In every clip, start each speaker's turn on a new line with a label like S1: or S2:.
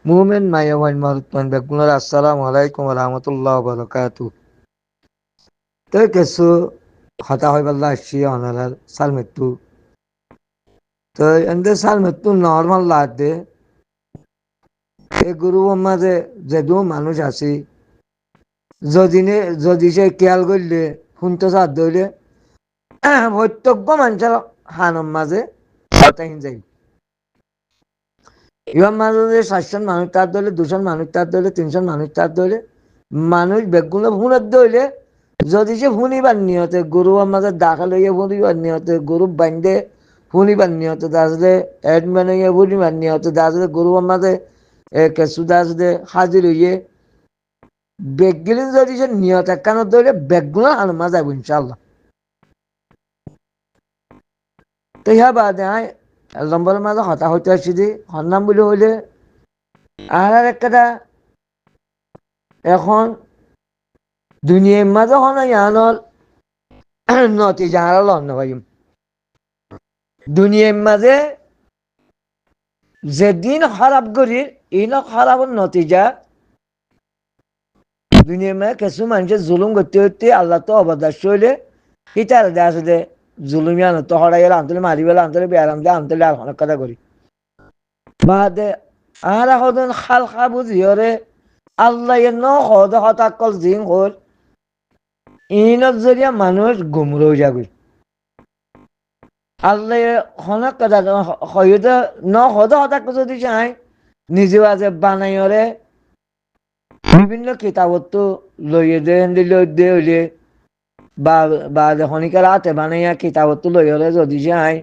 S1: মুমিন মাইয়া ওয়াইন মারুতমান বেগুনার আসসালামু আলাইকুম ওয়া রাহমাতুল্লাহি ওয়া বারাকাতুহু। তো কিছু হতা হইবাল্লা আসছি অনারার সালমেতু। তো এন্ড সালমেতু নরমাল লাদে এই গুরু মাঝে যেদু মানুষ আছি যদি সে খেয়াল করলে শুনতে সাথ ধরলে প্রত্যেক মানুষের হানম মাঝে হতাহীন যাই। ইমাম মাঝে 700 মানুষ তার ধরলে 200 মানুষ তার ধরলে 300 মানুষ তার ধরলে মানুষ বেগুলো ভুনের ধরলে যদি সে ফুনিবার নিয়তে গরু মাঝে দাখল হইয়া ফুনিবার নিয়তে গরু বান্ধে ফুনিবার নিয়তে তাহলে অ্যাডম্যান হইয়া ফুনিবার নিয়তে তাহলে গরু মাঝে কেঁচু দাসে হাজির হইয়ে বেগগুলি যদি সে নিয়ত একখান ধরলে বেগগুলো আনমা যাবো ইনশাল্লাহ। তো ইহা বাদে নম্বরের মাঝে হতা হইতে আসছি দি হন্নাম বলে হইলে আর একটা এখন দুনিয়ার মাঝে হন ইয়ানোর নতিজা আর লন্ন ভাইম দুনিয়ার মাঝে যেদিন খারাপ করি ইন খারাপের নতিজা দুনিয়ার মাঝে কিছু মানুষের জুলুম করতে করতে আল্লাহ তো অবদার্য হইলে ইটার দেয় আসলে জুলুমি আনত হরাই গেলে আনতলে মারি গেলে আনতলে বেয়ারাম দিয়ে আনতলে আর অনেক কথা করি বাদে আর এখন খাল খা বুঝিওরে আল্লাহ ন হদ হতাকল জিং হল ইনত জরিয়া মানুষ গুমরো যাবে আল্লাহ হনক কথা হয়তো ন হদ হতাক যদি চাই নিজে আজ বানাইরে বিভিন্ন কিতাবতো লইয়ে দে হইলে বা শনিকার হাতে বানাইয়া কিতাবতো লইলে যদি চাই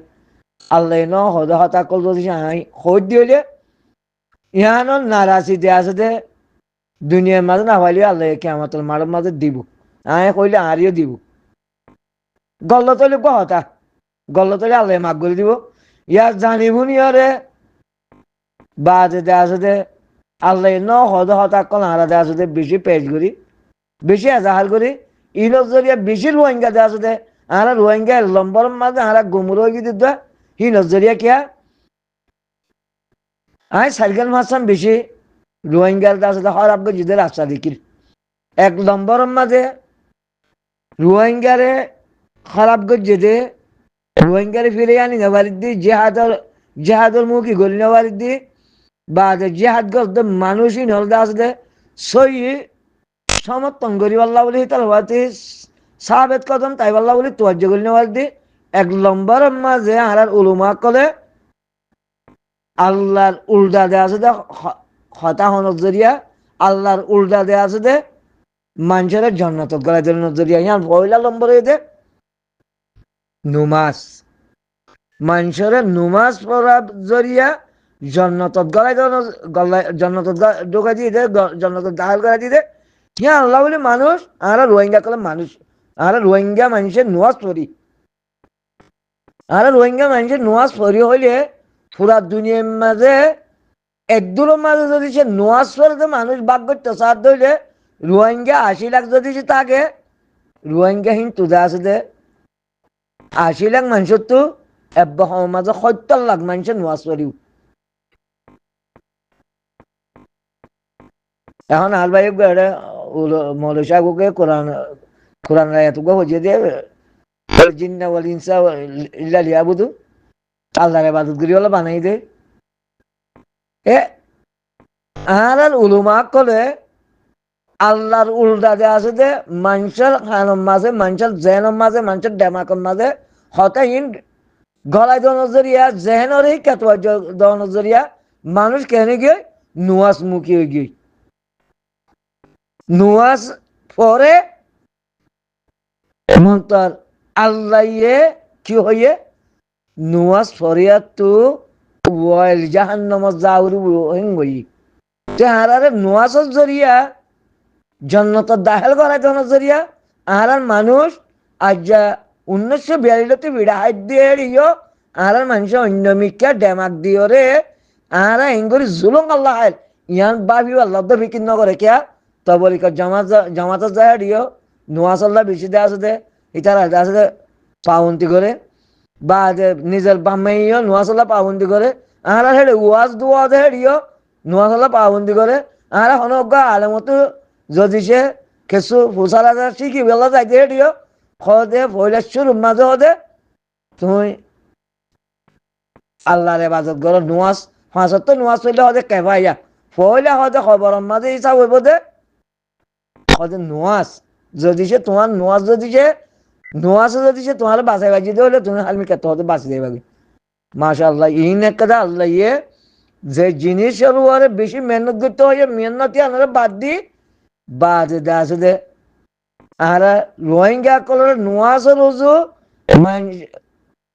S1: আল্লাহ ন হদ হতাকল যদি চাই হইত দিলে ইহানোর নারাজি দেয়া আছে দে দুনিয়ার মাঝে না হইলে আল্লাহ কিয়ামতের মাঠের মাঝে দিব কইলে আরিও দিব গল্লত হইলে হতা গল্লত হইলে আল্লাহ মাফ করে দিব ইয়ার জানিব নিয়রে বাদে দেয়া আছে দে আল্লাহ ন হদ হতাকল হারা দেয়া আছে দে বেশি পেজ করি বেশি এজাহার করি ইনত জরিয়া বেশি রোহিঙ্গা দেয়া আছে দে আর রোহিঙ্গা লম্বর মাঝে হারা গুমর হয়ে গিয়ে দিত হি নজরিয়া কিয়া সাইকেল মারছাম বেশি রোহিঙ্গার দেয়া আছে হর আব্বে জিদের রাস্তা দেখির এক নম্বরের মাঝে রোহিঙ্গারে খারাপ গজ্জে দে রোহিঙ্গারে ফিরে আনি নেওয়ারির দি জেহাদর মুখী গলি নেওয়ারির দি বা জেহাদ গত মানুষই নলদা আছে সই সমর্থন করি আল্লাহ বলি তার হওয়াতে সাহাবেদ কদম তাই আল্লাহ বলি তোয়াজ্য গলি নেওয়ার দি এক নম্বরের মাঝে আর উলুমা কলে আল্লাহর উল্টা দেয়া আছে দে হতা হনক জরিয়া আল্লাহর উল্টা দেয়া আছে দে মানুষের জন্নত গলায় দেওয়ার নজরিয়া ইয়ার পয়লা নম্বর হয়ে দে নুমাজ মানুষের নুমাজ পড়ার জরিয়া জন্নতত গলায় গলায় জন্নতত ঢোকা দিয়ে দে জন্নতত দাখিল করা দিয়ে দে ইয়া আল্লাহ বলে মানুষ আর রোহিঙ্গা কলে মানুষ আর রোহিঙ্গা মানুষের নুয়াজ পড়ি আর রোহিঙ্গা মানুষের নুয়াজ পড়ি হইলে পুরা দুনিয়ার মাঝে একদুলোর মাঝে যদি সে নুয়াজ পড়ে মানুষ বাক করতে সাহায্য হইলে রোহিঙ্গা 80 লাখ যদি সে থাকে রোহিঙ্গা হিন্দু আছে দে 80 লাখ মানুষের তো মাঝে 70 লাখ মানুষের নুয়াজ পড়িও এখন আর ভাই মৌলভী সাহেবকে কোরআন কোরআন এতগুলো হজিয়ে দিয়ে জিন্না ওয়াল ইনসা ইল্লা লিয়াবুদু আল্লাহর ইবাদত করি হলো বানাই দে এ আর উলুমা কলে আল্লাহর উল্টা দে আছে যে মানুষের খানম মাঝে মানুষের জেহনম মাঝে মানুষের ডেমাকম মাঝে হতাহীন গলায় দেওয়া নজরিয়া জেহেনরই কেতোয়া দেওয়া নজরিয়া মানুষ কেন গিয়ে নুয়াজ মুখী হয়ে গিয়ে নুয়াজ পরে মন্তর আল্লাহ কি হইয়ে নুয়াজ ফরিয়া তো ওয়াইল জাহান্নাম যাউরু হই হারারে নুয়াজের জরিয়া জন্নতত দাখিল করাই দেওয়ার জরিয়া আর মানুষ আজ 1942 বিড়া হাত দিয়ে এড়িও আর মানুষ অন্য মিকা ডেমাক দিও রে আর এঙ্গরি জুলুম আল্লাহ ইয়ান বাবিও আল্লাহ তো বিকিন্ন করে কিয়া তবলিক জামাত যায় দিও নুয়াজ আল্লাহ বেশি দেওয়া আছে দে ইতার আছে পাউন্তি করে বা নিজের বাম্মাইও নুয়াজ আল্লাহ পাউন্তি করে আর হেড়ে ওয়াজ দুয়াজ হেড়িও নোয়াজ হলে পাবন্দি করে আর হনজ্ঞ আলেমতো যদি সে কিছু ফুসার আজার শিখি বেলা যাইতে দিও খদে ফৈলাশ্বর মাঝে হদে তুমি আল্লাহর ইবাদত করো নোয়াজ ফাঁসত তো নোয়াজ চললে হদে কেভাইয়া ফইলা হদে খবর মাঝে হিসাব হইব দে হদে নোয়াজ যদি সে তোমার নোয়াজ যদি সে নোয়াজে যদি সে তোমার বাসায় বাজি দিয়ে হলে তুমি হালমি কেতে হতে বাঁচি দেবে মাশাআল্লাহ ইন একটা আল্লাহ ইয়ে যে জিনিসের উপরে বেশি মেহনত করতে হয় মেহনতি আনারা বাদ দে আছে দে আর রোহিঙ্গা কলের নোয়াজের রুজু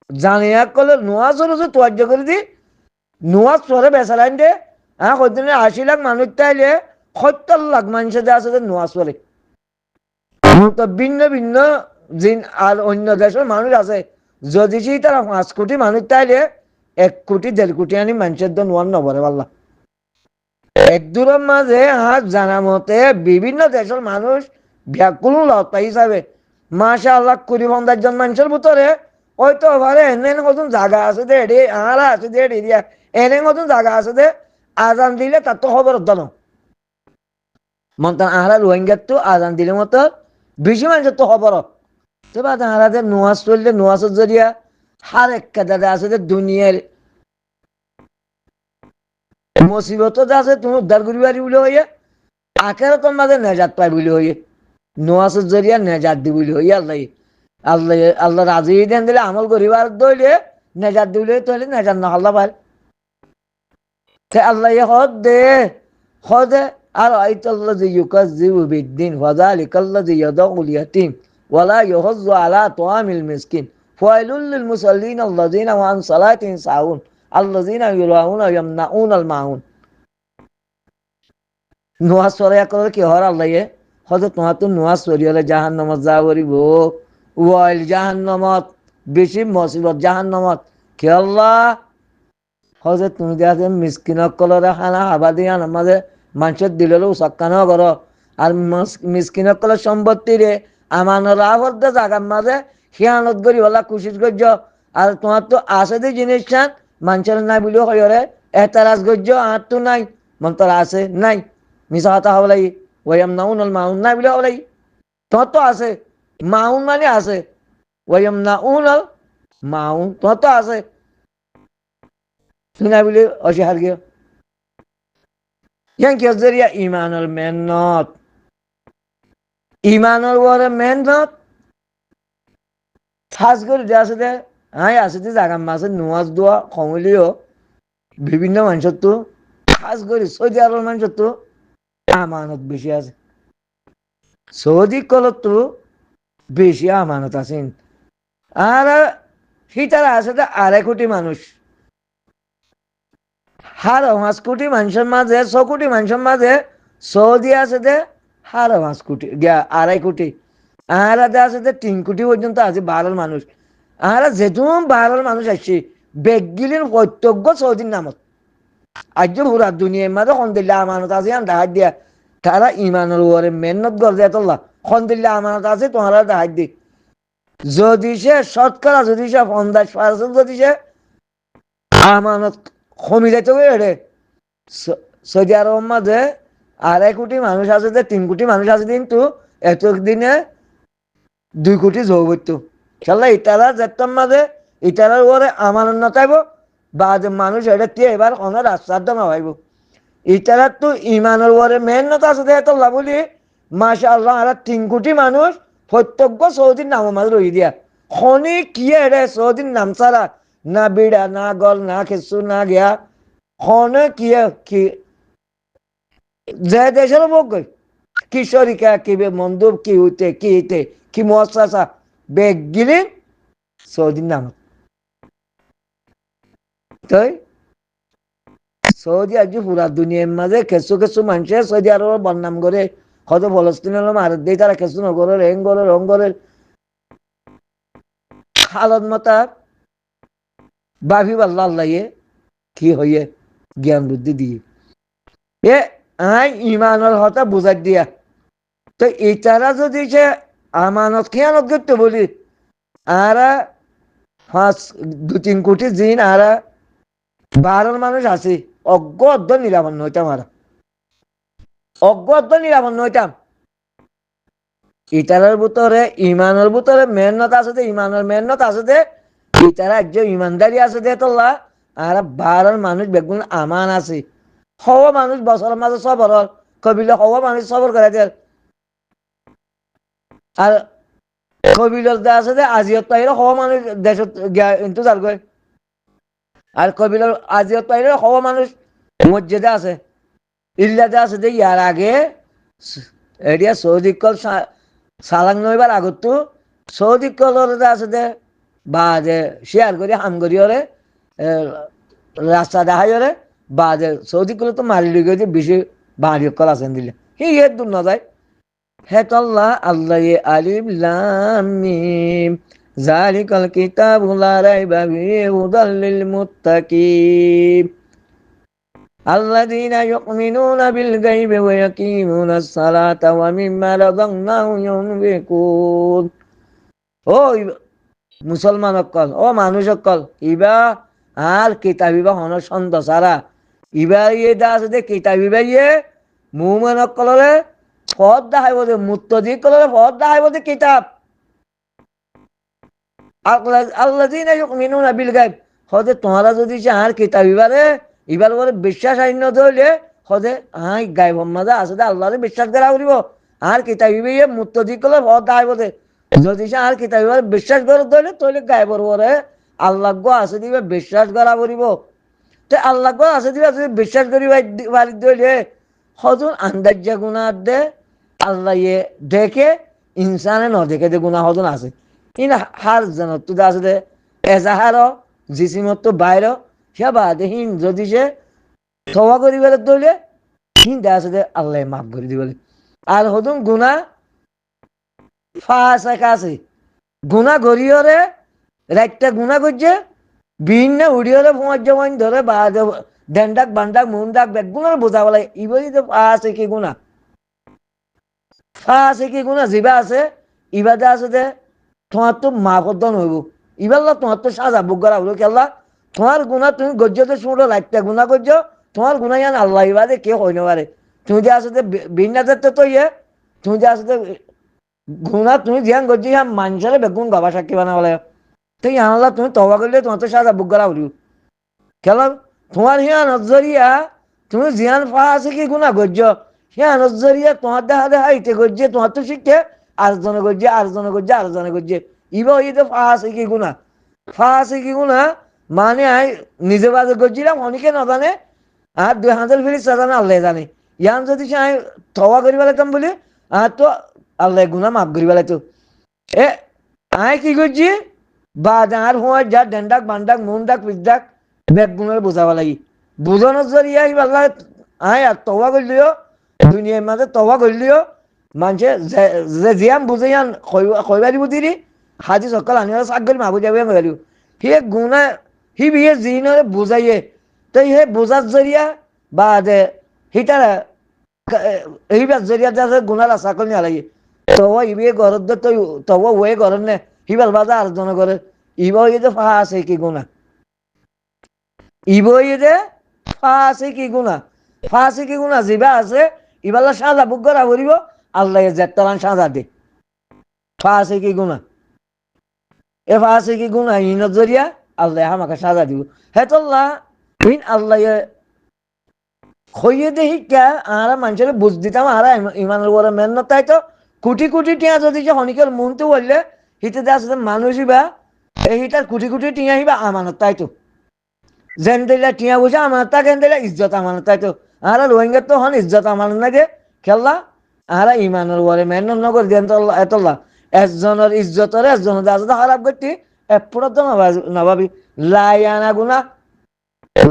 S1: জানিয়া কলে নোয়াজের রুজু তোয়াজ্য করে দি নোয়াজ পরে বেসালাইন দে কদিনে 80 লাখ মানুষ তাইলে 70 লাখ মানুষের আছে যে নোয়াজ পরে তো ভিন্ন ভিন্ন জিন আর অন্য দেশের মানুষ আছে যদি তারা 5 কোটি মানুষ তাইলে 1 কোটি 1.5 কোটি আনি মানুষের তো নোয়ার নবরে পাল্লা এক দূরের মাঝে জানা মতে বিভিন্ন দেশের মানুষ ব্যাকুল লতা হিসাবে মাশাআল্লাহ 20-50 জন মানুষের ভিতরে হয়তো পারে এনে কতন জায়গা আছে দে এডি আরা আছে দে এরিয়া এনে কতন জায়গা আছে দে আজান দিলে তার তো খবর দানো মন্তান আহারা রোহিঙ্গার তো আজান দিলে মতো বেশি মানুষের তো খবর তো বা আহারাদের নোয়াজ চললে নোয়াজের জরিয়া হার এক কাদাতে আছে যে দুনিয়ার মুসিবত আছে তুমি উদ্ধার করি পারি বলে হইয়া আখের তোর মাঝে নেজাত পাই বলে হইয়ে নোয়াজের জরিয়া নেজাত দি বলে হইয়া আল্লাহ আল্লাহ আল্লাহ রাজি দেন দিলে আমল করিবার দইলে নেজাত দিলে তাহলে নেজাত না আল্লাহ পাই আল্লাহ হদ দে হদে আর আইতাল্লাযী ইউকাযযিবু বিদ্দিন ফাযালিকাল্লাযী ইয়াদাউল ইয়াতীম ওয়ালা ইহুয্যু আলা তুআমিল মিসকিন ফাওয়াইলুল লিল মুসাল্লিন আল্লাযীনা আন সালাতিহিম সাহুন আল্লাযীনা ইউরাউনা ইয়ামনাউনাল মাউন নোয়াজ সরিয়া করে কি হর আল্লাহ হদে তোমার তো নোয়াজ সরিয়ালে জাহান্নামত যা করিব ওয়াইল জাহান্নামত বেশি মুসিবত জাহান্নামত কে আল্লাহ হজে তুমি দেখা মিসকিনক কলরে খানা হাবা দিয়া আমাদের মানুষের দিলেও সক্কানো করো আর মিসকিনক কলের সম্পত্তিরে আমানোর আবদ্ধ জায়গার মাঝে হিয়ানত করি বলা কুশিস গজ্য আর তোমার তো আছে যে জিনিস চান মানুষের নাই বলিও হয়রে এতারাজ গজ্য আর তো নাই মন্তর আছে নাই মিশা কথা হব লাগি ওয়াম নাউন মাউন নাই বলে হব লাগি তোমার তো আছে মাউন মানে আছে ওয়াম নাউন মাউন তোমার তো আছে শুনা বলে অস্বীকার গিয়ে ইয়ান কি জরিয়া ইমানুল মেহনত ইমানুল ওরে মেহনত খাস করে যে আছে দে আছে যে জায়গা মাঝে নোয়াজ দোয়া কমলিও বিভিন্ন মানুষের তো খাস করে সৌদি আরবের মানুষের তো আমানত বেশি আছে সৌদি কলত তো বেশি আমানত আছেন আর সেটারা আছে 2.5 কোটি মানুষ হার 5 কোটি মানুষের মাঝে 6 কোটি মানুষের মাঝে সৌদি আছে যে হার 5 কোটি 2.5 কোটি আর আছে 3 কোটি পর্যন্ত আছে 12 মানুষ আর যেহেতু 12 মানুষ আসছে বেগগিলির প্রত্যজ্ঞ সৌদির নামত আজ পুরা দুনিয়ার মাঝে খন্দিল্লা আমানত আছে ডাহাত দিয়া তারা ইমানের উপরে মেহনত করছে এতল্লা খন্দিল্লা আমানত আছে তোমারা ডাহাত দি যদি সে শতকরা যদি সে 50% যদি সে আমানত কমি যাইতে রে সৌদি আরবের মাঝে 2.5 কোটি মানুষ আছে যে 3 কোটি মানুষ আছে কিন্তু এতদিনে 2 কোটি যোগ হইতো খেলা ইতারা যেতাম মাঝে ইতারার ওরে আমানত না চাইব বা যে মানুষ এটা দিয়ে এবার কোনো রাস্তার দাম ভাইব ইতারার তো ইমানের ওরে মেহনত আছে যে এত বলি মাশাআল্লাহ আর 3 কোটি মানুষ প্রত্যজ্ঞ সৌদির নাম মাঝে রই দিয়া খনি কি রে সৌদির নাম ছাড়া না বিড়া না গল না কিছু না গিয়া খনে কি যে দেশের লোক কিশোরিকা কি মন্দুব কি হইতে কি মহাসা বেগ গিলি সৌদির নাম তাই সৌদি আজ পুরা দুনিয়ার মাঝে কিছু মানুষের সৌদি আরবের বদনাম করে হয়তো ফলস্তিনের মার দিয়ে তারা কিছু নগরের রং গরের হালত মতা বাফি পাল্লা আল্লাহ কি হইয়ে জ্ঞান বুদ্ধি দিয়ে এ ইমানের হতা বুঝাই দিয়া তো এটারা যদি সে আমানত খেয়ানত করতে বলি আর 2-3 কোটি জিন আর 12 মানুষ আছে অজ্ঞ অর্ধ নিরাপন্ন হইতাম আর অজ্ঞ অর্ধ নিরাপন্ন হইতাম ইতারের ভিতরে ইমানের ভিতরে মেহনত আছে দে ইমানের মেহনত আছে দে ইতারা একজন ইমানদারি আছে দে তোলা আর বারোর মানুষ বেগুন আমান আছে হওয়া মানুষ বছরের মাঝে সবর কবিলে হওয়া মানুষ সবর করে দেয় আর কবিলের দে আছে দে আজিয়ত তাইরে হওয়া মানুষ দেশত ইন্তজার করে আর কবিলের আজিয়ত তাইরে হওয়া মানুষ মসজিদে আছে ইল্লাতে আছে যে ইয়ার আগে এরিয়া সৌদি কল সালাং নইবার আগতো সৌদি কলর আছে যে বা যে শেয়ার করি হাম করি ওরে রাস্তা দেখাই ওরে বা যে সৌদি কল তো মারি লই গিয়ে বেশি বাড়ি কল আছেন দিলে হি এর দূর না যায় হেতল্লাহ আল্লাহ আলিম লাম মিম জালিকাল কিতাবু লা রাইবা ফিহি হুদাল লিল মুত্তাকিন الذين يؤمنون بالغيب ويقيمون الصلاة ومما رزقناهم ينفقون ও মুসলমান অকল ও মানুষ অকল ইবা আর কিতাবিবা হন সন্দ সারা ইবা ইয়ে দা আছে দে কিতাবিবা ইয়ে মুমেন অকলরে পথ দেখাইব দে মুত্তদি কলরে পথ দেখাইব দে কিতাব আল্লাযীনা ইউমিনুনা বিল গায়ব হদে তোমরা যদি আর কিতাবিবারে এবার বলে বিশ্বাস আইন ধরলে হদে হাই গাইব মাঝে আছে দে আল্লাহরে বিশ্বাস করা করিব আর কিতাবিবে মুক্ত দিক করলে ভর দাইব দে যদি সে আর কিতাবিবার বিশ্বাস করে ধরলে তৈলে গাইবর পরে আল্লাহ গো আছে দিবে বিশ্বাস করা করিব তো আল্লাহ গো আছে দিবে যদি বিশ্বাস করি বাড়ি ধরলে হজুন আন্দাজা গুণা দে আল্লাহ ইয়ে দেখে ইনসানে ন দেখে দে গুণা হজুন আছে ইন হার জানত তো আছে দে এজাহার জিসিমত তো বাইর সে বাদে হিন যদি সে থবা করিবার দলে হিন দেখা আছে আল্লাহ মাফ করে দিবলে আর হদুন গুণা ফাঁস একা আছে গুণা গড়িয়রে রাইটটা গুণা করছে ভিন্ন উড়িয়রে ফোঁয়ার জমাইন ধরে বা ডেন্ডাক বান্ডাক মুন্ডাক বেগুনার বোঝা বলে ইবই তো ফাঁস কি গুণা ফাঁস কি গুণা জিবা আছে ইবাদে আছে দে তোমার তো মাফদ্দন হইব ইবাল্লা তোমার তো সাজা বুক করা হলো কেল্লা তোমার গুণা তুমি গজ্জতে শুনো লাইটটা গুণা করছো তোমার গুণা ইয়ান আল্লাহ ইবাদে কে হই না পারে তুমি যে আসতে বিন্যাসের তো ইয়ে তুমি যে আসতে গুণা তুমি ধ্যান করছি হ্যাঁ মানুষের বেগুন বাবা সাক্ষী বানা বলে তো ইয়ান আল্লাহ তুমি তবা করলে তোমার তো সাজা বুক করা হলো কেন তোমার হিয়া নজরিয়া তুমি জিয়ান ফা আছে কি গুণা গজ্জ হিয়া নজরিয়া তোমার দেখা দেখা ইতে গজ্জে তোমার তো শিখে আরেকজনে গজ্জে আরেকজনে গজ্জে আরেকজনে গজ্জে ইবা ইতে ফা আছে কি গুণা ফা আছে কি গুণা মানে আই নিজে বাজে গজ্জিলাম অনেকে না জানে আর 2000 ফিরিস জানে আল্লাহ জানে ইয়ান যদি আমি তবা করি পেলাম বলি আর তো আল্লাহ গুণা মাফ করি পেলাইতো এ আয় কি করছি বা আর হওয়ার যা ডেন্ডাক বান্ডাক মুন্ডাক পিসডাক বেগ গুণের বোঝাবা লাগি বুঝানোর জরিয়া আল্লাহ আয় আর তবা করলিও দুনিয়ার মাঝে তবা করলিও মানুষে যে জিয়াম বুঝে ইয়ান কইবারি বুঝিরি হাজি সকাল আনি চাকরি মাবু যাবে গেলিও সি গুণা সি বিয়ে জিনরে বুঝাইয়ে তো হে বোঝার জরিয়া বা যে হিটারা এইবার জরিয়া যে গুণার আশা করি নালাগে তবা ইবিয়ে ঘরত দে তুই তবা ওয়ে ঘরের নে হিবাল বাজা আর জন করে ইবা ইয়ে যে ফা আছে কি গুণা ইবা ইয়ে যে ফা আছে কি গুণা ফা আছে কি গুণা জিবা আছে ইবাল্লা সাজা বুক করা করিব আল্লাহ জেতালান সাজা দে ফা আছে কি গুণা এ ফা আছে কি গুণা ইনত জরিয়া আল্লাহ আমাকে সাজা দিব হেতল্লাহ ইন আল্লাহ খইয়ে দে শিক্ষা আরা মানুষের বুঝ দিতাম আরা ইমানের বড় মেহনত তাই তো কোটি কোটি টিয়া যদি যে হনিকের মনতে বললে হিতে দে আসলে মানুষই বা এই হিটার কোটি কোটি টিয়া হিবা আমানত তাই তো যেন দিলে টিয়া বুঝে আমানত তা কেন দিলে ইজ্জত আমানত তাই তো আরা রোহিঙ্গার তো হন ইজ্জত আমানত নাগে খেললা আরা ইমানের বড় মেহনত নগর দেন তো এতল্লা একজনের ইজ্জতরে একজনের দাদা খারাপ করতে এপুরত নভাবি লাইয়ানা গুনা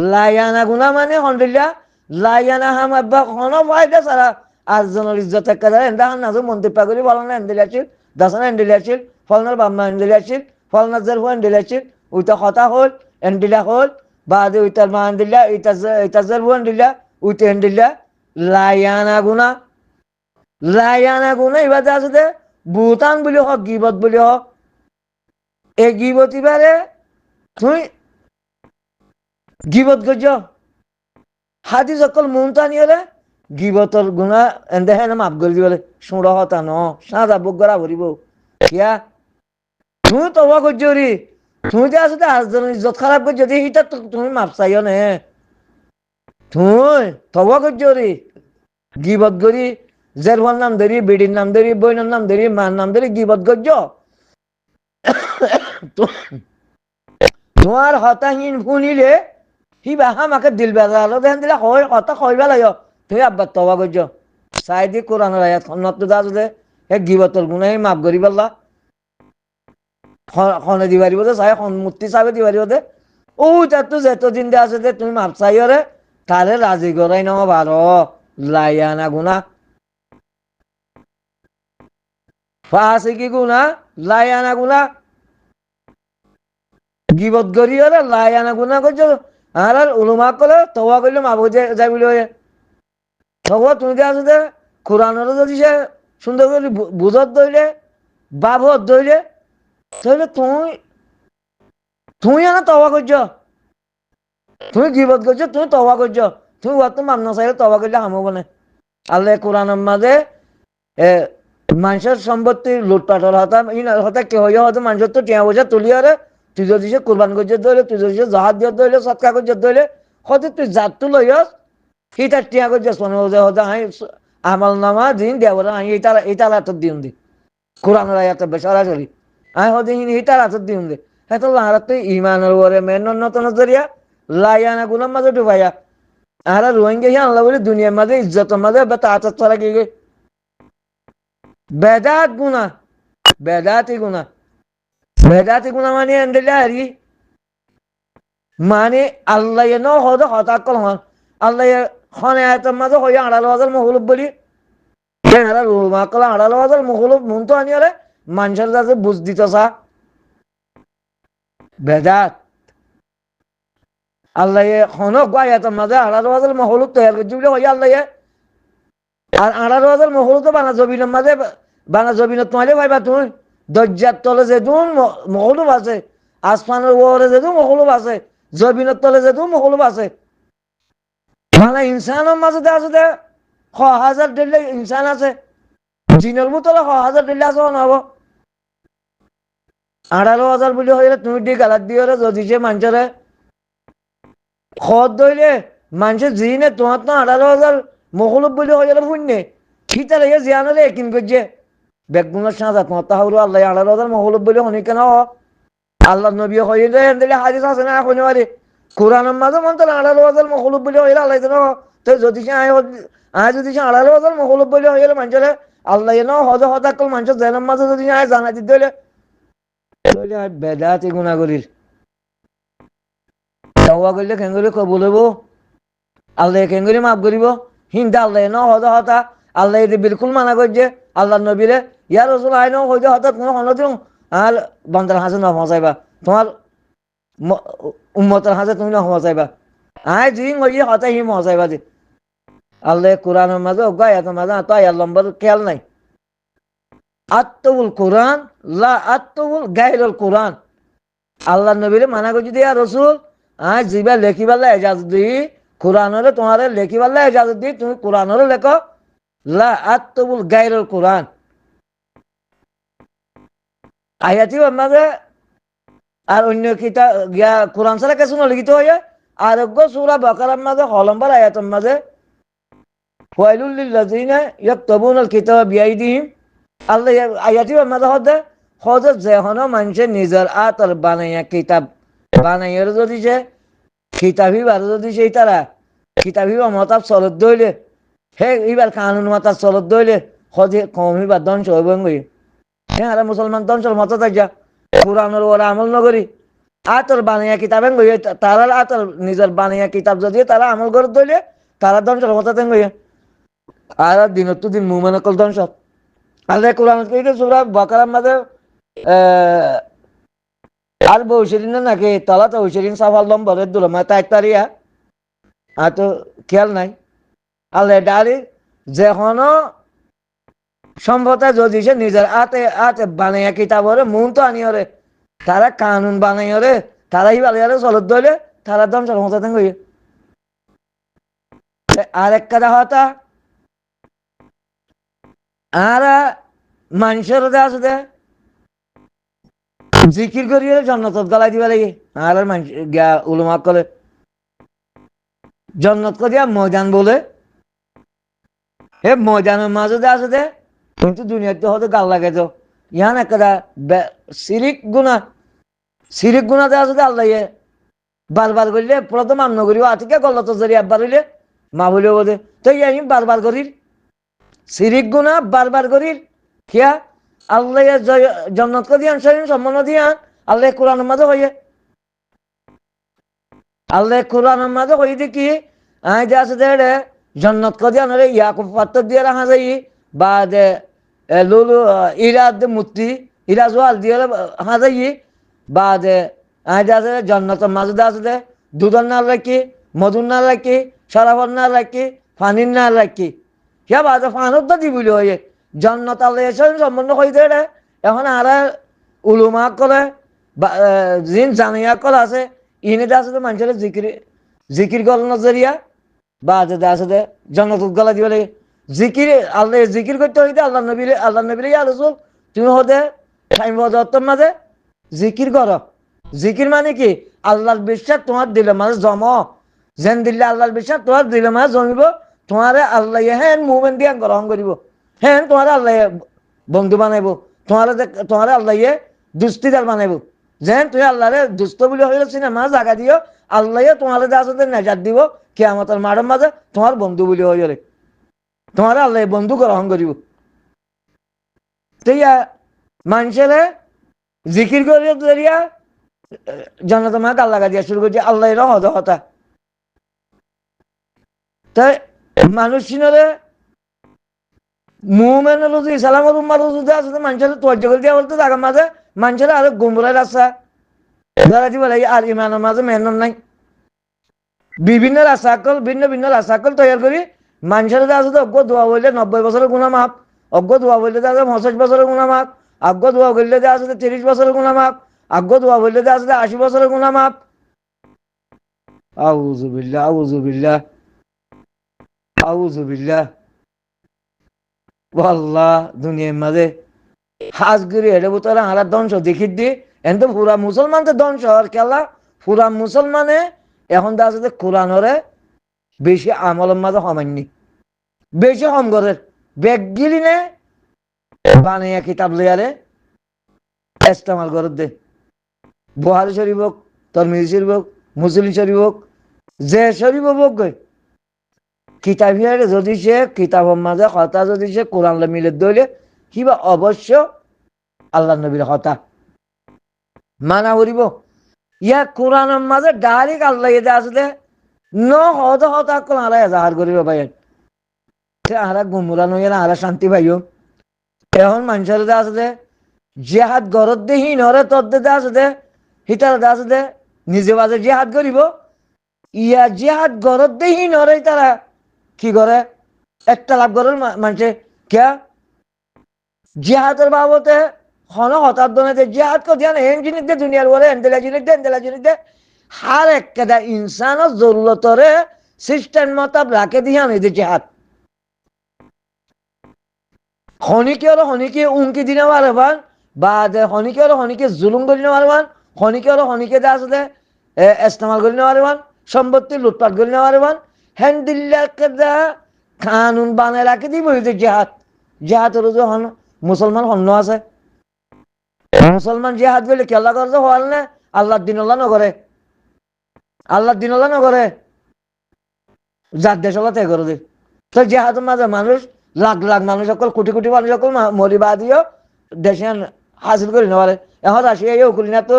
S1: লাইয়ানা গুনা মানে হন্ডিল্লা লাইয়ানা হাম আব্বা কোনো ফায়দা সারা আটজনের ইজ্জত একটা ধরে এন্দা হান নাজু মন্ত্রী পাগলি ফলনা এন্দিল আছিল দাসানা এন্দিল আছিল ফলনার বাম্মা এন্দিল আছিল ফলনার জের হো এন্দিল আছিল উইটা কথা হল এন্দিলা হল বাদে উইটার মা এন্দিলা ইটা জের হো এন্দিলা উইটা এন্দিলা লাইয়ানা গুনা এবার আছে দে ভূতান বলি হোক গিবত বলি হোক এই গিবত এবারে তুই গিবত করছ হাদিস অকল মুমতানি হলে গিবতর গুণা এন্দে হেন মাফ করে দিবলে সুড় হতা ন সাদা বুক গড়া ভরিব কিয়া তুমি তবা করছো রে তুমি যে আসলে আজজন ইজ্জত খারাপ করছো যে হিটা তুমি মাপ চাইও নে তুই তবা করছো রে গিবত করি জেরফার নাম ধরি বিডির নাম ধরি বইনের নাম ধরি মার নাম ধরি গিবত করছো তোমার হতাহীন শুনিলে সি বাহা আমাকে দিল বেজা হলো দেখেন দিলে হয় কথা কইবা লাগে তুমি আব্বার তবা করছো চাই দি কোরআনের আয়াত খন্নত দা যে হে গিবতর গুণাই মাফ করি পারলা খনে দি পারিব যে চাই মূর্তি চাবে দি পারিব দে ও তাতো যেতদিন দে আছে যে তুমি মাপ চাইরে তারে রাজি করাই নাও বারো লাইয়ানা গুণা ফাঁসি কি গুণা লাইয়ানা গুণা গিবত করি হলে লাইয়ানা গুণা করছো আর উলুমা করে তবা করলে মাপ যাই বলে তবুও তুমি যে আছে যে কোরআনেরও যদি সে সুন্দর করে বুঝত ধরলে বাবত ধরলে তাহলে তুমি না তবা করছো তুমি গিবত করছো তুমি তবা করছো তুমি তো মান্য চাইলে তবা করলে হামো বনে আল্লাহ কোরআনের মাঝে মানুষের সম্পত্তি লুটপাটর হতা হতা কে হইয়া হয়তো মানুষের তো টিয়া পয়সা তুলি আরে তুই যদি সে কোরবান করছে ধরলে তুই যদি সে জাহাজ দিয়ে ধরলে সৎকা করছে ধরলে হয়তো তুই জাতটো লইয়াস সি তার টিয়া করছে শোনো যে হয়তো আমি আমল নামা দিন দেওয়া আমি এইটার হাতত দিন দি কোরআনের আয়াতে সরাসরি আমি হয়তো এইটার হাতত দিন দি হ্যাঁ তো লাহারাত ইমানের ওরে মেন নতুন জরিয়া লাইয়ানা গুনার মাঝে ডুবাইয়া আর রোহিঙ্গা হিয়া আল্লাহ বলে দুনিয়ার মাঝে ইজ্জতের মাঝে তাঁত ছাড়া কি বেদাত গুণা বেদাতি গুণা বেদাতি গুণা মানে এন্দিলে হারি মানে আল্লাহ ন হদ হতাকল হন আল্লাহ খনে আয়তের মাঝে হইয়া আড়াল হাজার মহলুব বলি আর মাকল আড়াল হাজার মহলুব মন তো আনি আরে মানুষের কাছে বুঝ দিত চা বেদাত আল্লাহ খনক আয়াতের মাঝে আড়াল হাজার মহলুব তৈরি করছি বলে হইয়া আল্লাহ আর 18,000 মহল তো বানা জবিনের মাঝে বানা জবিনত তোমালে পাইবা তুমি দরজার তলে যেদুন মহলুব আছে আসমানের ওরে যেদুন মহলুব আছে জবিনের তলে যেদুন মহলুব আছে মানে ইনসানের মাঝে আছে দে 1,000 দিলে ইনসান আছে জিনের ভিতরে 1,000 দিলে আছে নহব 18,000 বলে হইলে তুমি দি গালাত দিয়ে যদি সে মানুষের খদ দইলে মানুষের জিনে তোমার তো 18,000 মহলুব বলে হয়ে গেল শূন্যে খিতার ইয়ে জিয়ানরে কিন করছে বেগুনের সাজা তোমার তাহলে আল্লাহ 18,000 মহলুব বলে শুনি কেন আল্লাহ নবী হয়ে দিলে হাদিস আছে না শুনে পারে কোরআনের মাঝে মন তো 18,000 মহলুব বলে হইলে আল্লাহ যেন তো যদি সে আয় যদি সে 18,000 মহলুব বলে হয়ে গেলে মানুষের আল্লাহ যেন হজ হতাকল মানুষের জেনের মাঝে যদি আয় জানা দিতে হইলে বেদাতি গুণাগরির তাওয়া করলে কেঙ্গুলি কবুল হইব আল্লাহ কেঙ্গুলি মাফ করিব হিন্দা আল্লাহ ন হজ হতা আল্লাহ এটি বিলকুল মানা করছে আল্লাহ নবীরে ইয়ার রসুল আইন হইতে হঠাৎ কোনো হনদিন আর বন্দার হাসে নহমাচাইবা তোমার উম্মতের হাসে তুমি নহমাচাইবা আয় জিং হইয়ে হতাই হি মহাচাইবা দি আল্লাহ কোরআনের মাঝে গায়াতের মাঝে তো আয়ার লম্বর খেয়াল নাই আত্মবুল কোরআন লা আত্মবুল গাইরুল কোরআন আল্লাহ নবীরে মানা করছি দিয়া রসুল আয় জিবা লেখিবাল্লা এজাজ দি কোরআনরে তোমার লেখিবাল্লা এজাজ দি তুমি কোরআনরে লেখো লা আত্মবুল গাইরুল কোরআন আয়াতি মাঝে আর অন্য কিতাব গিয়া কোরআন ছাড়া কিছু নলিখিত হয়ে আরোগ্য সূরা বাকারার মাঝে হলম্বর আয়াতের মাঝে ওয়াইলুল লিল্লাযিনা ইয়াকতুবুনাল কিতাবা বিআইদিহিম আল্লাহ আয়াতি মাঝে হদে যেহনো মানুষে নিজের আতর বানাইয়া কিতাব বানাইয়ার যদি সে কিতাবি বার যদি সেই তারা কিতাবি বা মতাব চলত দইলে হে এইবার কানুন মাতার চলত দইলে হদে কমি বা ধ্বংস হইব হ্যাঁ আরে মুসলমান ধ্বংসর মতো থাকা কোরআনের ওরা আমল নগরী আতর বানাইয়া কিতাবেন গইয়ে তারা আতর নিজের বানাইয়া কিতাব যদি তারা আমল করে দইলে তারা ধ্বংসর মতো তেন গইয়ে আর দিনত দিন মুমেন কল ধ্বংস আল্লাহ কোরআন কইতে সূরা বাকারার মাঝে আর বৌশিরিন নাকি তলা তো ঐশিরিন সাফাল নম্বরে দুলমা তাইতারিয়া আর তো খেয়াল নাই আল্লাহ ডারি যেখনো সম্ভবত যদি সে নিজের আতে আতে বানাইয়া কিতাবরে মন তো আনিয়রে তারা কানুন বানাইয়রে তারাই বালিয়ারে চলত দইলে তারা ধ্বংসের মতো গিয়ে আর এক কথা হতা আর মানুষের আছে দে জিকির করিয়ে জন্নত গলাই দিবা লাগে আর মানুষ গিয়া উলুমা করে জন্নত করিয়া ময়দান বলে হে ময়দানের মাঝে আছে দে কিন্তু দুনিয়াতে হয়তো গাল লাগে তো ইহান একটা সিরিক গুণাতে আছে দে আল্লাহ বারবার করলে প্রথম আন্ন করিব আতিকে গল্লত জরি একবার হইলে মা বলিও বোধে তো ইয়ানি বারবার করির সিরিক গুণা বারবার করির কিয়া আল্লাহ জন্নত দিয়ান শরীর সম্মান দিয়ান আল্লাহ কোরআনের মাঝে হইয়ে আল্লাহ কোরআনের মাঝে হই দেখি আই যে আছে দে জন্নত দিয়ান রে ইয়াকুব পাত্র দিয়ে রাখা যাই বা দে লুলু ইরাদ মূর্তি ইরা জোয়াল দিয়ে রাখা যাই বা দে আই যে আছে জন্নতের মাঝে আছে দে দুধর না রাখি মধুর না রাখি সরাবর না রাখি ফানির না রাখি ইয়া বা ফানুর তো দিবলি হয়ে জন্নত আল্লাহ সম্বন্ধ হয়ে দে এখন আর উলুমা করে জিন জানিয়া কল আছে ইনে আছে তো মানুষের জিকির করানোর জরিয়া বা আছে দে জন্নত গলা দিব লাগে জিকির আল্লাহ জিকির করতে হইতে আল্লাহ নবীরে ইয়া রসুল তুমি হতে টাইম বদত্তর মাঝে জিকির করো জিকির মানে কি আল্লাহর বিশ্বাস তোমার দিলে মাঝে জম যেন দিলে আল্লাহর বিশ্বাস তোমার দিলে মাঝে জমিব তোমার আল্লাহ হ্যাঁ মুভমেন্ট দিয়া গ্রহণ করিব হ্যাঁ তোমার আল্লাহ বন্ধু বানাইব তোমার আল্লাহ দুস্তিদার বানাইব যেন তুমি আল্লাহরে দুস্থ বলে হইলে সিনেমা জায়গা দিও আল্লাহ তোমার আসলে নেজাত দিব কিয়ামতের মাঠের মাঝে তোমার বন্ধু বলে হইলে তোমার আল্লাহ বন্ধু গ্রহণ করিব তুই মানুষের জিকির করিয়া জরিয়া জন্নত মাকে আল্লাহ দিয়া শুরু করছে আল্লাহ রহত হতা তাই মানুষ চিনরে মুমেনের যদি ইসলামের উম্মার যদি আছে মানুষের তর্জ করে দিয়া বলতে থাকার মাঝে মানুষের আরো গুমরায় রাস্তা যারা দিব লাগে আর ইমানের মাঝে মেহনত নাই বিভিন্ন রাস্তাকল ভিন্ন ভিন্ন রাস্তাকল তৈরি করি মানুষের আছে অজ্ঞ দোয়া বললে 90 বছরের গুণা মাপ অজ্ঞ দোয়া বললে আছে 65 বছরের গুণা মাপ অজ্ঞ দোয়া বললে আছে 30 বছরের গুণা মাপ অজ্ঞ দোয়া বললে আছে 80 বছরের গুণা মাপ আউযুবিল্লাহ আউযুবিল্লাহ আউযুবিল্লাহ আল্লাহ দুনিয়ার মাঝে হাজগিরি এটা বুতরা হারা ধ্বংস দেখির দি এত পুরা মুসলমান তো ধ্বংস আর খেলা পুরা মুসলমানে এখন তো আছে কোরআনরে বেশি আমলের মাঝে সমান্যি বেশি কম করে বেগগিরি নে বানিয়া কিতাব লিয়ারে ইস্তেমাল করে দে বুহারি শরীফ হোক তিরমিজি শরীফ হোক মুসলিম শরীফ হোক যে শরীফ হোক গই কিতাবিয়ারে যদি সে কিতাবের মাঝে কথা যদি সে কোরআন মিলে দইলে কিবা অবশ্য আল্লাহ নবীর কথা মানা করিব ইয়া কোরআনের মাঝে ডাইরেক্ট আল্লাহ এতে আসলে ন হত হতা কোন আল্লাহ এজাহার করিব ভাই আহারা গুমরা নইয়া আহারা শান্তি পাইও এখন মানুষের আসলে জেহাদ গরত দে হীন হরে তোর দে আছে হিতার আছে নিজে বাজে জেহাদ করিব ইয়া জেহাদ গরত দে হীন হরে তারা কি করে একটা লাভ করে মানুষে কে জিহাদের বাবতে হন হতার দনে জিহাদ কো ধ্যান এন জিনিস দে দুনিয়ার বলে এন্দেলা জিনিস দে হার একটা ইনসানের জরুরতরে সিস্টেম মতাব রাখে দিহান এই জিহাদ হনিকে উনকি দিনে পারবান বা হনিকে জুলুম করিনে পারবান হনিকে দে আসলে ইস্তেমাল করিনে পারবান সম্পত্তি লুটপাট করিনে পারবান হ্যান্ডিল্লাকে দা কানুন বানায় রাখে দিব এই যে জেহাদের যে হন মুসলমান হন্য আছে মুসলমান জেহাদ বলে কেলা করছে হওয়াল না আল্লাহর দিন নগরে যার দেশ হলো তাই করে দে তো জেহাদের মাঝে মানুষ লাখ লাখ মানুষ সকল কোটি কোটি মানুষ সকল মরিবা দিও দেশে হাসিল করে নেওয়ারে এখন রাশিয়া করি না তো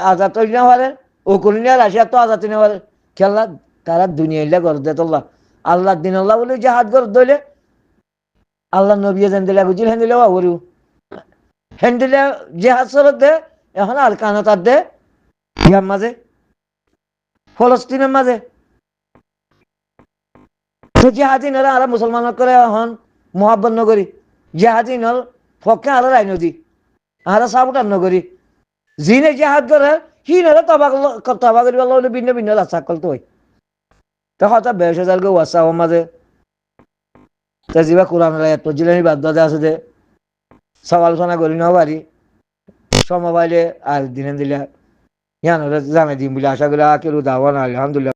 S1: আজাদ তৈরি না পারে ও করি না রাশিয়া তো আজাদ নেওয়ারে খেলা তারা দুনিয়া ইল্লা করে দে তোল্লা আল্লাহ দিন আল্লাহ বলে জাহাজ করে দইলে আল্লাহ নবী যেন দিলা বুঝিল হেন্দিলে বাবু হেন্দিলে জাহাজ সরত দে এখন আর কানাতার দে ইয়ার মাঝে ফলস্তিনের মাঝে তো জাহাজিন হলে আর মুসলমান করে এখন মহাব্বত নগরী জাহাজিন হল পক্ষে আর রায় নদী আর সাবুটার নগরী জিনে জাহাজ করে হি নলে তবা করিব ভিন্ন ভিন্ন রাস্তা করতে হয় তা হঠাৎ বেশ হাজার হোয়াটসঅ্যাপের মাঝে তা যিবা কোরআন এত জিলানি বাদ আছে যে সব আলোচনা করি নাও পারি সব মোবাইলে আর দিনে দিলে জানাই দিম বলে আশা করি কেউ দাওয়া না আলহামদুলিল্লাহ